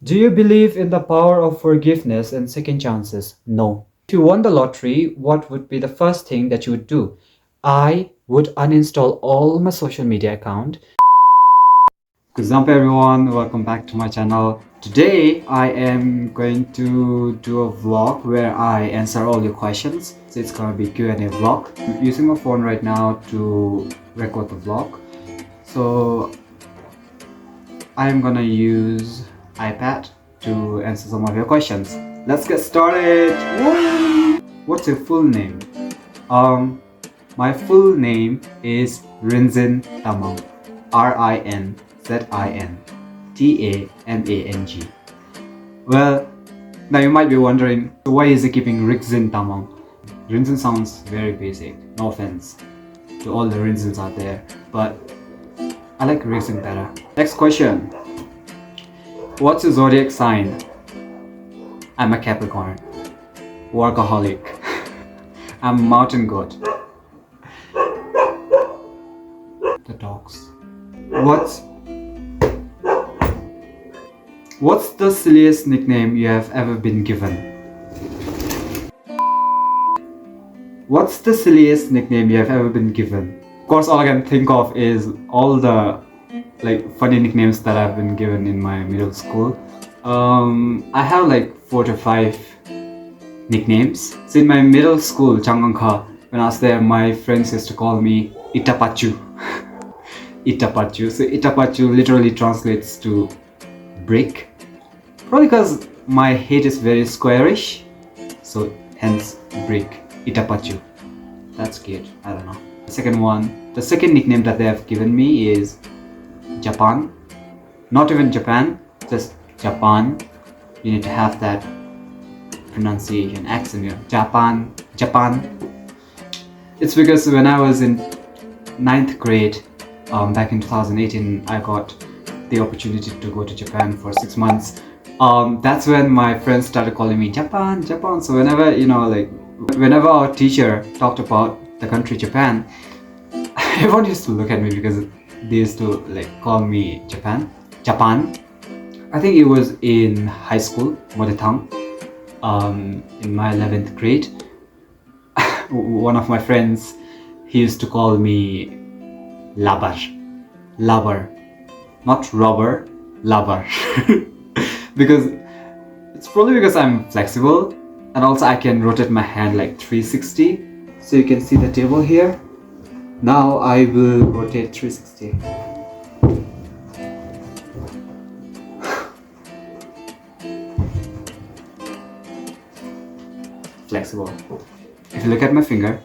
Do you believe in the power of forgiveness and second chances? No. If you won the lottery, what would be the first thing that you would do? I would uninstall all my social media account. Good example everyone, welcome back to my channel. Today I am going to do a vlog where I answer all your questions. So it's gonna be Q&A vlog. I'm using my phone right now to record the vlog. So I'm gonna use iPad to answer some of your questions. Let's get started. Woo! What's your full name? My full name is Rinzin Tamang. Rinzin Tamang. Well, now you might be wondering, why is he keeping Rinzin Tamang? Rinzin sounds very basic. No offense to all the Rinzins out there, but I like Rinzin better. Next question. What's your zodiac sign? I'm a Capricorn. Workaholic. I'm a mountain goat. The dogs. What's the silliest nickname you have ever been given? What's the silliest nickname you have ever been given? Of course, all I can think of is all the funny nicknames that I've been given in my middle school. I have like 4 to 5 nicknames. So in my middle school, Changgangkha, when I was there, my friends used to call me Itapachu. Itapachu. So Itapachu literally translates to brick. Probably because my head is very squarish, so hence brick. Itapachu. That's cute. I don't know. The second nickname that they have given me is Japan. Not even Japan, just Japan. You need to have that pronunciation accent here. Japan. It's because when I was in 9th grade, back in 2018, I got the opportunity to go to Japan for 6 months. That's when my friends started calling me Japan. So whenever our teacher talked about the country Japan, everyone used to look at me because they used to call me Japan. I think it was in high school, mother tongue. In my 11th grade, one of my friends, he used to call me Labar, not rubber, Labar. Because it's probably because I'm flexible, and also I can rotate my hand like 360. So you can see the table here. Now I will rotate 360. Flexible. If you look at my finger,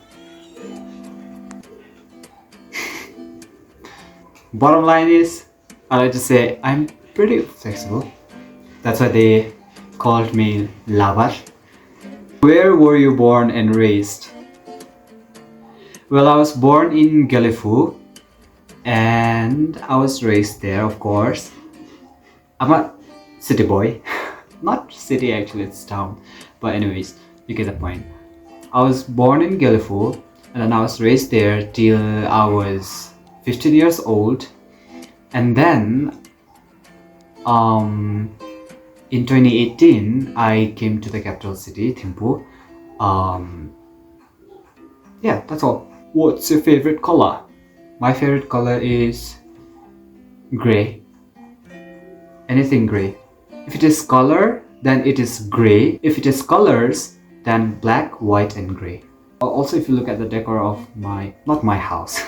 bottom line is, I like to say I'm pretty flexible. That's why they called me Labar. Where were you born and raised? Well, I was born in Galifu and I was raised there, of course. I'm a city boy. Not city actually, it's town. But anyways, you get the point. I was born in Galifu and then I was raised there till I was 15 years old. And then in 2018, I came to the capital city, Thimphu. Yeah, that's all. What's your favorite color? My favorite color is gray. Anything gray. If it is color, then it is gray. If it is colors, then black, white, and gray. Also, if you look at the decor of not my house.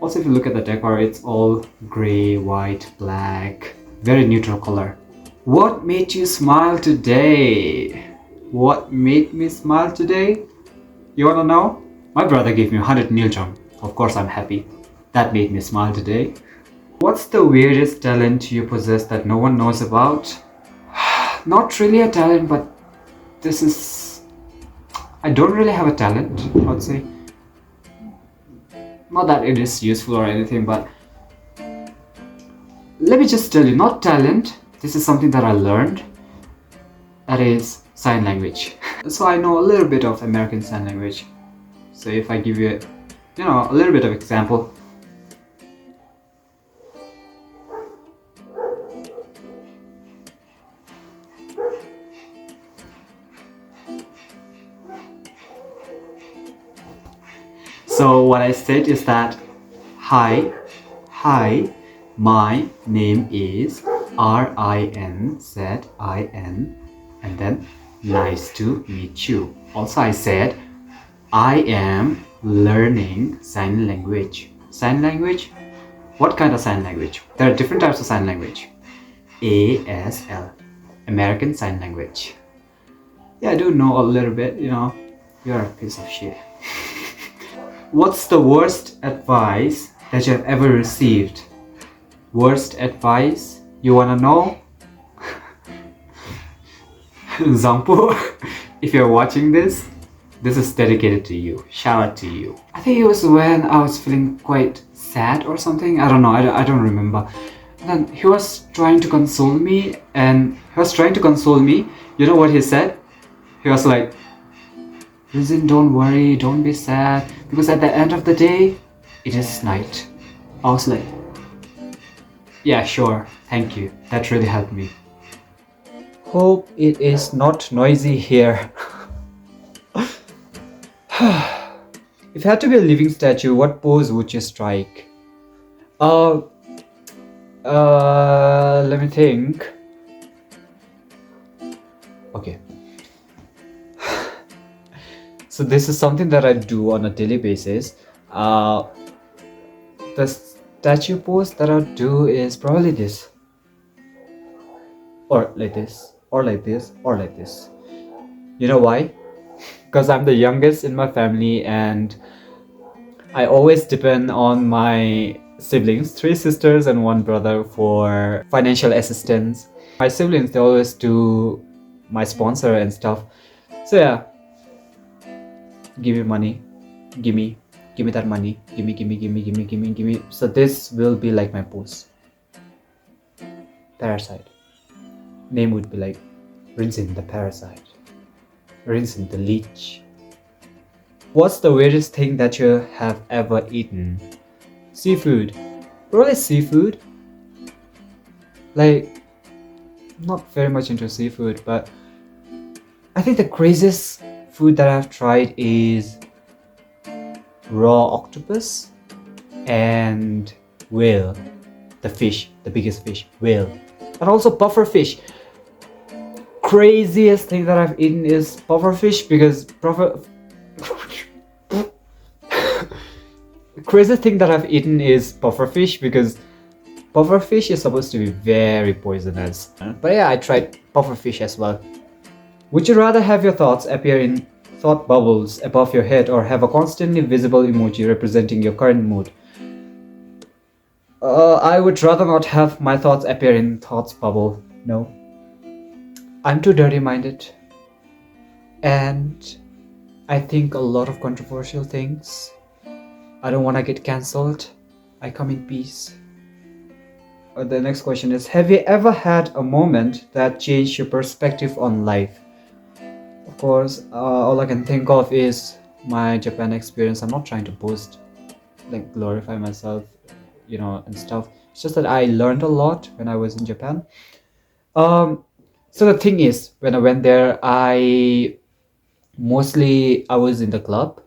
Also, if you look at the decor, it's all gray, white, black, very neutral color. What made you smile today? What made me smile today? You wanna know? My brother gave me 100 Niljam. Of course, I'm happy. That made me smile today. What's the weirdest talent you possess that no one knows about? Not really a talent, but I don't really have a talent, I would say. Not that it is useful or anything, but let me just tell you, not talent. This is something that I learned. That is sign language. So I know a little bit of American Sign Language. So if I give you a little bit of example. So what I said is that, hi, my name is Rinzin, and then nice to meet you. Also, I said, I am learning sign language. Sign language? What kind of sign language? There are different types of sign language. ASL, American Sign Language. Yeah, I do know a little bit, You're a piece of shit. What's the worst advice that you have ever received? Worst advice? You wanna know? Zangpo, if you're watching this is dedicated to you. Shout out to you. I think it was when I was feeling quite sad or something. I don't know. I don't remember. And then he was trying to console me, You know what he said? He was like, "Listen, don't worry, don't be sad, because at the end of the day, it is night." I was like, yeah, sure, thank you. That really helped me. Hope it is not noisy here. If you had to be a living statue, what pose would you strike? Let me think. Okay. So this is something that I do on a daily basis. The statue pose that I'll do is probably this. Or like this. Or like this. Or like this. You know why? Because I'm the youngest in my family and I always depend on my siblings, 3 sisters and 1 brother, for financial assistance. My siblings, they always do my sponsor and stuff. So yeah, give me money, give me that money, give me. So this will be like my pose. Parasite. Name would be like Rinzin the Parasite, Rinzin the Leech. What's the weirdest thing that you have ever eaten? Seafood. Probably seafood. Like, not very much into seafood, but I think the craziest food that I've tried is raw octopus and whale. The fish, the biggest fish, whale. And also puffer fish. Craziest thing that I've eaten is puffer fish because craziest thing that I've eaten is puffer fish because puffer fish is supposed to be very poisonous. But yeah, I tried puffer fish as well. Would you rather have your thoughts appear in thought bubbles above your head or have a constantly visible emoji representing your current mood? I would rather not have my thoughts appear in thoughts bubble. No. I'm too dirty-minded. And I think a lot of controversial things. I don't want to get cancelled. I come in peace. The next question is, have you ever had a moment that changed your perspective on life? Of course, all I can think of is my Japan experience. I'm not trying to boast, like glorify myself, and stuff. It's just that I learned a lot when I was in Japan. So the thing is, when I went there, I was in the club.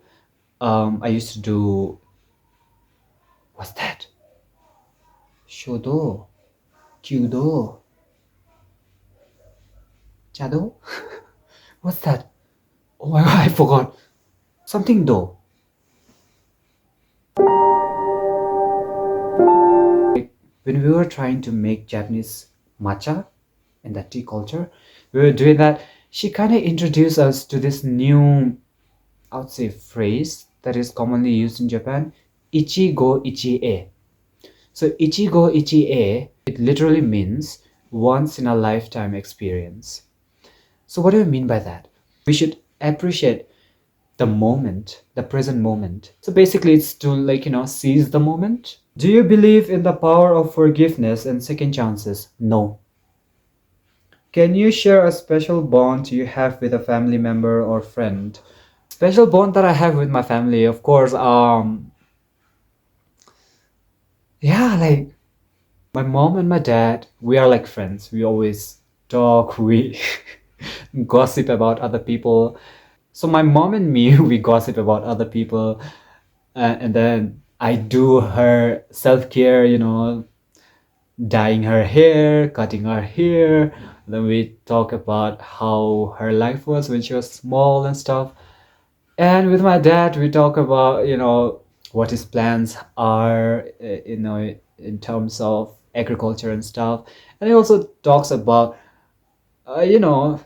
I used to do, what's that? Shodo, Kyudo, Jado? What's that? Oh my god, I forgot. Something do. When we were trying to make Japanese matcha in that tea culture, we were doing that. She kind of introduced us to this new, I would say, phrase that is commonly used in Japan, Ichigo Ichie. So Ichigo Ichie, it literally means once in a lifetime experience. So what do I mean by that? We should appreciate the moment, the present moment. So basically it's to seize the moment. Do you believe in the power of forgiveness and second chances? No. Can you share a special bond you have with a family member or friend? Special bond that I have with my family, of course, like my mom and my dad, we are like friends. We always talk, we gossip about other people. So my mom and me, we gossip about other people. And then I do her self care, dyeing her hair, cutting her hair. Then we talk about how her life was when she was small and stuff. And with my dad, we talk about, what his plans are, in terms of agriculture and stuff. And he also talks about, uh, you know,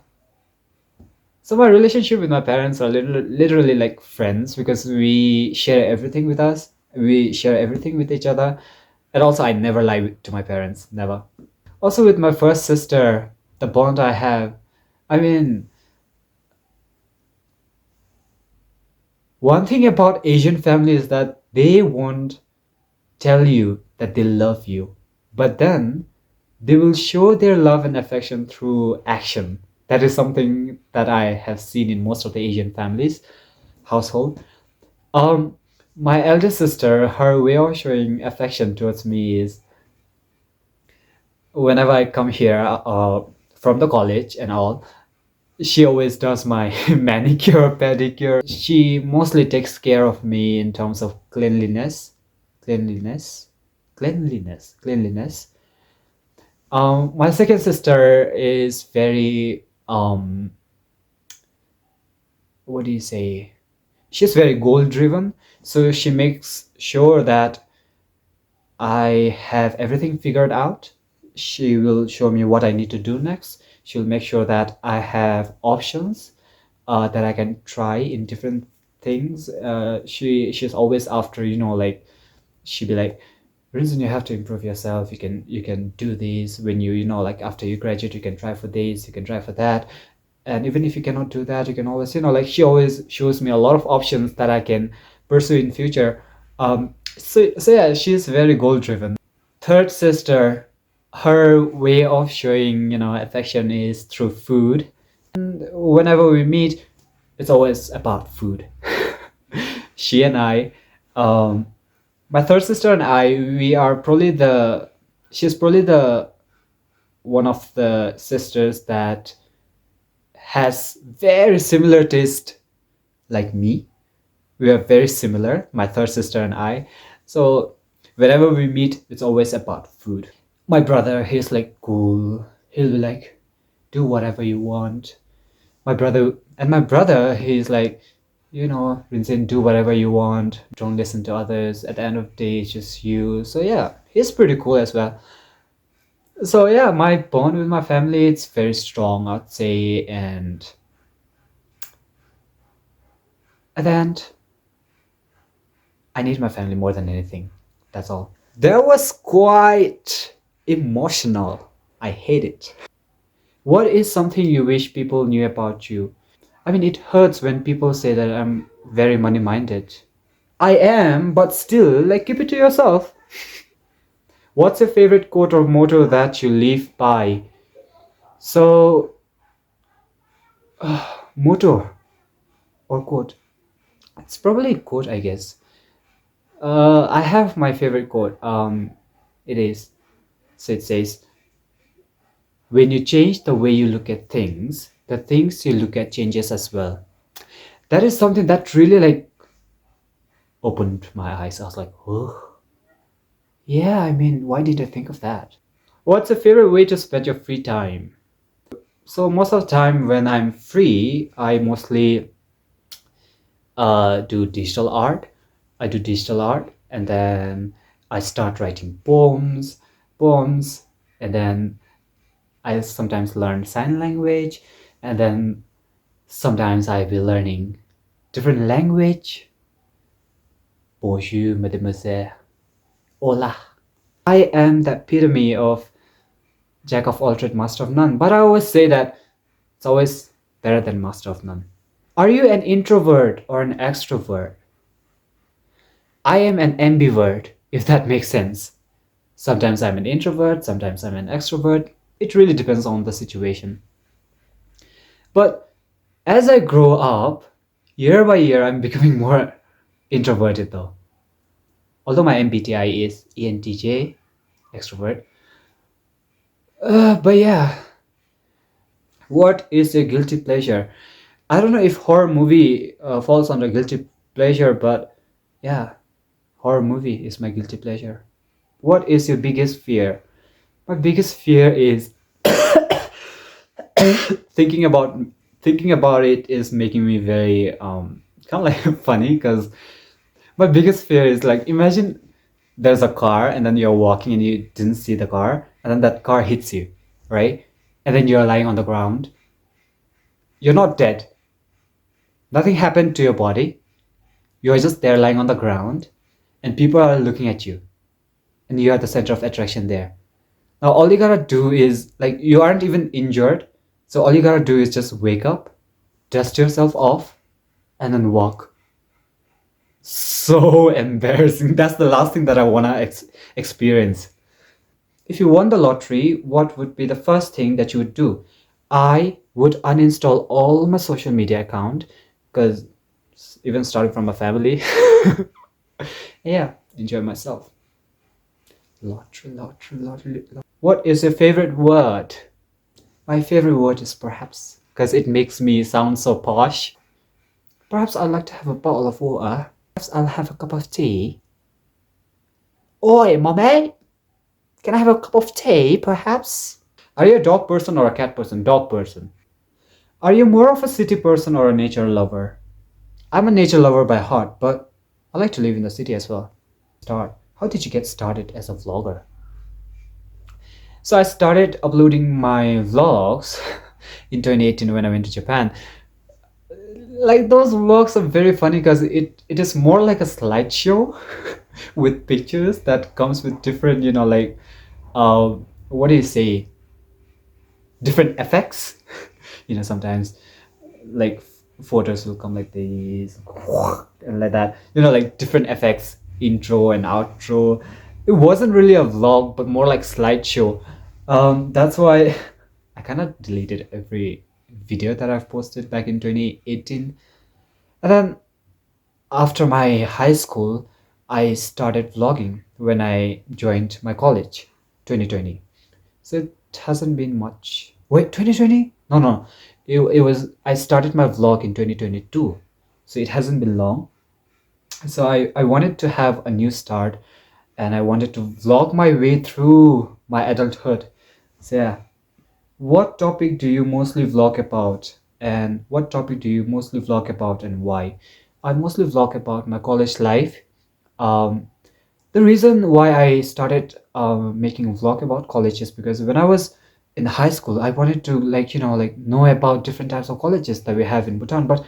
so my relationship with my parents are literally like friends because we share everything with us. We share everything with each other. And also, I never lie to my parents, never. Also, with my first sister, the bond I have, I mean, one thing about Asian family is that they won't tell you that they love you, but then they will show their love and affection through action. That is something that I have seen in most of the Asian families household. Um, my eldest sister, her way of showing affection towards me is whenever I come here from the college and all, she always does my manicure, pedicure. She mostly takes care of me in terms of cleanliness, cleanliness. My second sister is very what do you say? She's very goal driven, so she makes sure that I have everything figured out. She will show me what I need to do next. She'll make sure that I have options that I can try in different things. She's always after, like she'd be like, Rinzin, you have to improve yourself. You can do this when like after you graduate, you can try for this, you can try for that. And even if you cannot do that, you can always, like she always shows me a lot of options that I can pursue in future. So yeah, she's very goal driven. Third sister, her way of showing, affection is through food. And whenever we meet, it's always about food. She and I, um, my third sister and I, we are probably she's probably the one of the sisters that has very similar taste like me. We are very similar, my third sister and I. So whenever we meet, it's always about food. My brother, he's like cool. He'll be like, do whatever you want. My brother, he's like, Vincent, do whatever you want. Don't listen to others. At the end of the day, it's just you. So yeah, he's pretty cool as well. So yeah, my bond with my family, it's very strong, I'd say. And at the end, I need my family more than anything. That's all. That was quite emotional. I hate it. What is something you wish people knew about you? I mean, it hurts when people say that I'm very money minded. I am, but still, like, keep it to yourself. What's your favorite quote or motto that you live by? So, motto or quote? It's probably a quote, I guess. I have my favorite quote. It is. So it says, when you change the way you look at things, the things you look at changes as well. That is something that really like opened my eyes. I was like, oh, yeah, I mean, why did I think of that? What's your favorite way to spend your free time? So most of the time when I'm free, I mostly do digital art. I do digital art, and then I start writing poems, and then I sometimes learn sign language, and then sometimes I'll be learning different language. Bonjour, mademoiselle. Hola. I am the epitome of jack of all trades, master of none. But I always say that it's always better than master of none. Are you an introvert or an extrovert? I am an ambivert, if that makes sense. Sometimes I'm an introvert, sometimes I'm an extrovert. It really depends on the situation. But as I grow up, year by year, I'm becoming more introverted though. Although my MBTI is ENTJ, extrovert. But yeah, what is a guilty pleasure? I don't know if horror movie falls under guilty pleasure, but Yeah, horror movie is my guilty pleasure. What is your biggest fear? My biggest fear is thinking about thinking about it is making me very kind of like funny because my biggest fear is like imagine there's a car and then you're walking and you didn't see the car and then that car hits you, right? And then you're lying on the ground. You're not dead. Nothing happened to your body. You're just there lying on the ground and people are looking at you and you are the center of attraction there. Now all you gotta do is like you aren't even injured. So all you gotta do is just wake up, dust yourself off, and then walk. So embarrassing. That's the last thing that I wanna experience. If you won the lottery, what would be the first thing that you would do? I would uninstall all my social media account because even starting from my family, yeah, enjoy myself. Lottery, lottery, lottery, lottery. What is your favorite word? My favorite word is perhaps because it makes me sound so posh. Perhaps I'd like to have a bottle of water. Perhaps I'll have a cup of tea. Oi, mommy! Can I have a cup of tea, perhaps? Are you a dog person or a cat person? Dog person. Are you more of a city person or a nature lover? I'm a nature lover by heart, but I like to live in the city as well. How did you get started as a vlogger? So I started uploading my vlogs in 2018 when I went to Japan. Like those vlogs are very funny because it is more like a slideshow with pictures that comes with different, like what do you say, different effects. Sometimes like photos will come like this and like that, like different effects, intro and outro. It wasn't really a vlog but more like slideshow. That's why I kind of deleted every video that I've posted back in 2018. And then after my high school, I started vlogging when I joined my college, 2020. So it hasn't been much. Wait, 2020? No, no. It was, I started my vlog in 2022. So it hasn't been long. So I wanted to have a new start and I wanted to vlog my way through my adulthood. So yeah. What topic do you mostly vlog about? And what topic do you mostly vlog about and why? I mostly vlog about my college life. Um, the reason why I started making a vlog about college is because when I was in high school, I wanted to like know about different types of colleges that we have in Bhutan, but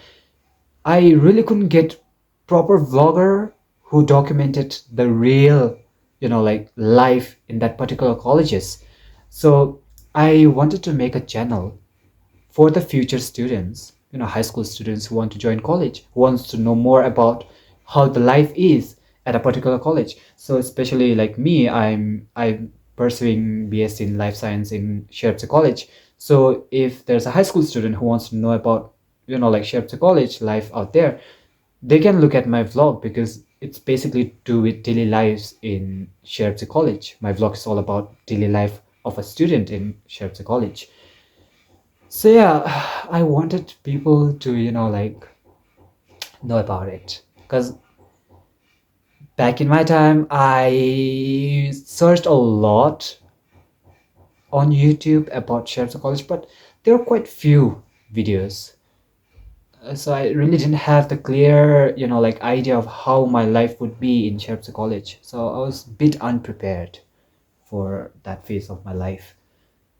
I really couldn't get proper vlogger who documented the real, like life in that particular colleges. So I wanted to make a channel for the future students, high school students who want to join college, who wants to know more about how the life is at a particular college. So especially like me, I'm pursuing BSc in life science in Sherpse College. So if there's a high school student who wants to know about, like Sherpse College life out there, they can look at my vlog because it's basically to do with daily lives in Sherpse College. My vlog is all about daily life of a student in Sherpse College. So yeah, I wanted people to, like know about it because back in my time, I searched a lot on YouTube about Sherpse College, but there were quite few videos. So I really didn't have the clear, like idea of how my life would be in Sherpse College. So I was a bit unprepared for that phase of my life.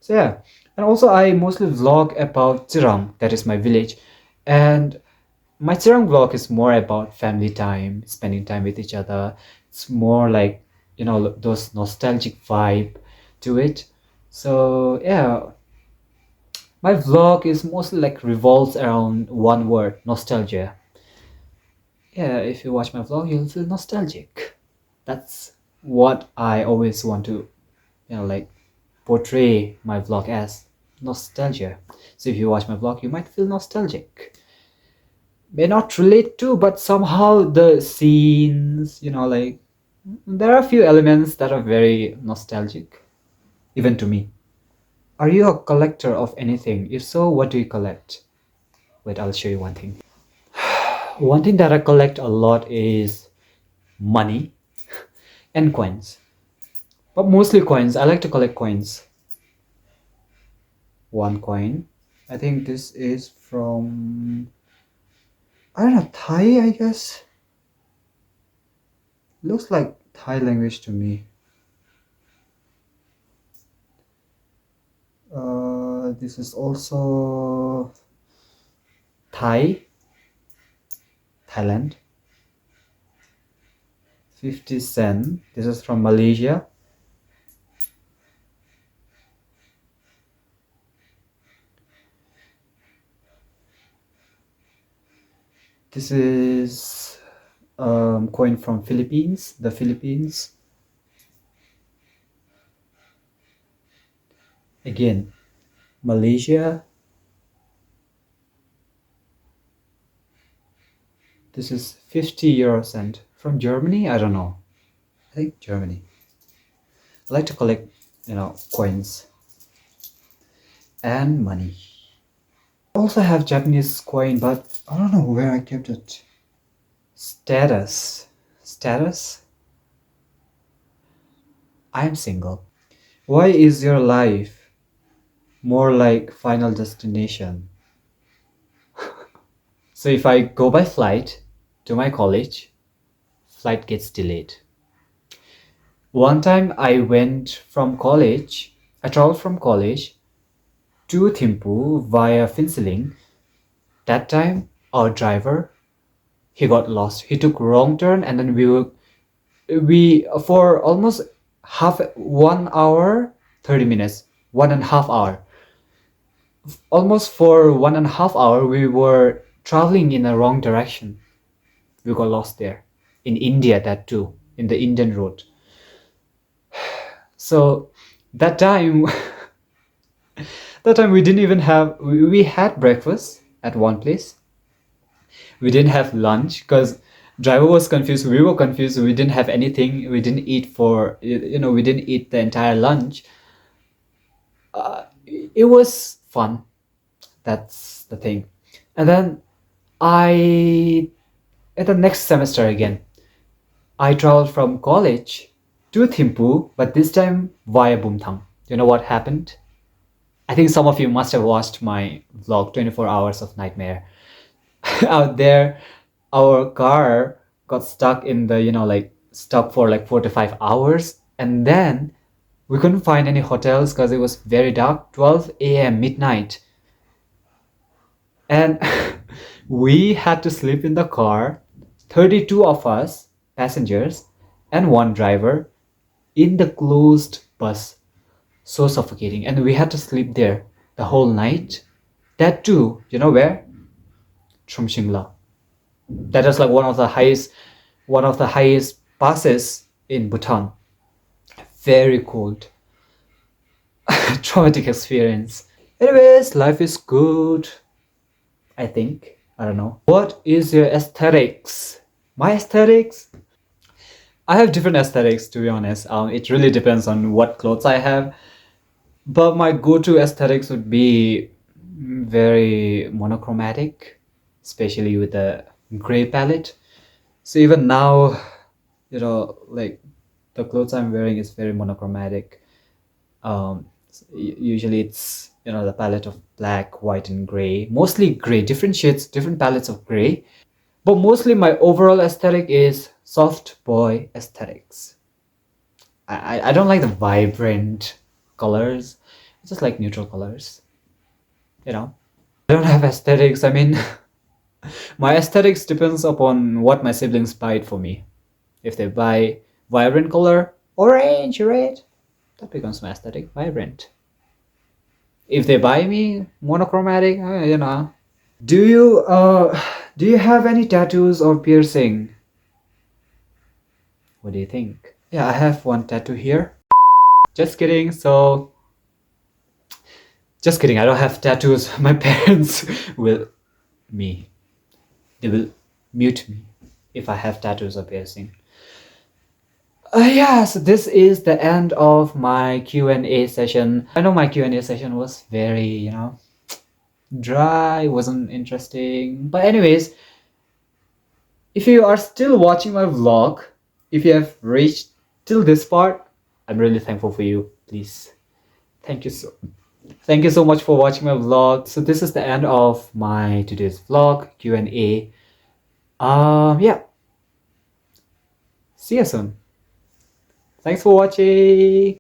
So yeah, and also I mostly vlog about Tirang, that is my village, and my Tirang vlog is more about family time, spending time with each other. It's more like those nostalgic vibe to it. So yeah, my vlog is mostly like revolves around one word: nostalgia. Yeah, if you watch my vlog, you'll feel nostalgic. That's what I always want to, like portray my vlog as nostalgia. So if you watch my vlog, you might feel nostalgic. May not relate to, but somehow the scenes, like there are a few elements that are very nostalgic, even to me. Are you a collector of anything? If so, what do you collect? Wait, I'll show you one thing. One thing that I collect a lot is money, and coins. But mostly coins. I like to collect coins. One coin. I think this is from, I don't know, Thai, I guess. Looks like Thai language to me. This is also Thai, Thailand. 50 cent. This is from Malaysia. This is coin from Philippines, the Philippines. Again, Malaysia. This is 50 euro cent from Germany. I don't know. I think Germany. I like to collect, coins and money. I also have Japanese coin, but I don't know where I kept it. Status. I'm single. Why is your life more like Final Destination? So if I go by flight to my college, flight gets delayed. One time I traveled from college to Thimphu via Phinsiling. That time our driver, he got lost. He took wrong turn, and then we for almost 1 hour 30 minutes, 1.5 hour, almost for 1.5 hour we were traveling in the wrong direction. We got lost there in India, that too, in the Indian road. So that time we didn't even have, we had breakfast at one place. We didn't have lunch because driver was confused, we were confused, we didn't have anything. We didn't eat we didn't eat the entire lunch. It was fun. That's the thing. And then at the next semester again, I traveled from college to Thimphu, but this time via Bumthang. You know what happened? I think some of you must have watched my vlog, 24 Hours of Nightmare. Out there, our car got stuck in the, stuck for like 4 to 5 hours. And then we couldn't find any hotels because it was very dark, 12 a.m., midnight. And we had to sleep in the car, 32 of us, passengers, and one driver, in the closed bus. So suffocating. And we had to sleep there the whole night. That too, you know where? Shimla. That is like one of the highest passes in Bhutan. Very cold. Traumatic experience. Anyways, life is good, I think. I don't know. What is your aesthetics? My aesthetics? I have different aesthetics, to be honest. It really depends on what clothes I have. But my go-to aesthetics would be very monochromatic, especially with the gray palette. So even now, like the clothes I'm wearing is very monochromatic. Usually it's, the palette of black, white, and gray. Mostly gray, different shades, different palettes of gray. But mostly my overall aesthetic is soft boy aesthetics. I don't like the vibrant colors. I just like neutral colors. I don't have aesthetics. I mean, my aesthetics depends upon what my siblings buy it for me. If they buy vibrant color, orange, red, that becomes my aesthetic, vibrant. If they buy me monochromatic, Do you have any tattoos or piercing? What do you think? Yeah, I have one tattoo here. Just kidding. Just kidding. I don't have tattoos. My parents will they will mute me if I have tattoos or piercing. Yeah, so this is the end of my Q&A session. I know my Q&A session was very, dry, wasn't interesting. But anyways, if you are still watching my vlog, if you have reached till this part, I'm really thankful for you. Please, thank you so much for watching my vlog. So this is the end of my today's vlog Q&A. Yeah, see you soon. Thanks for watching.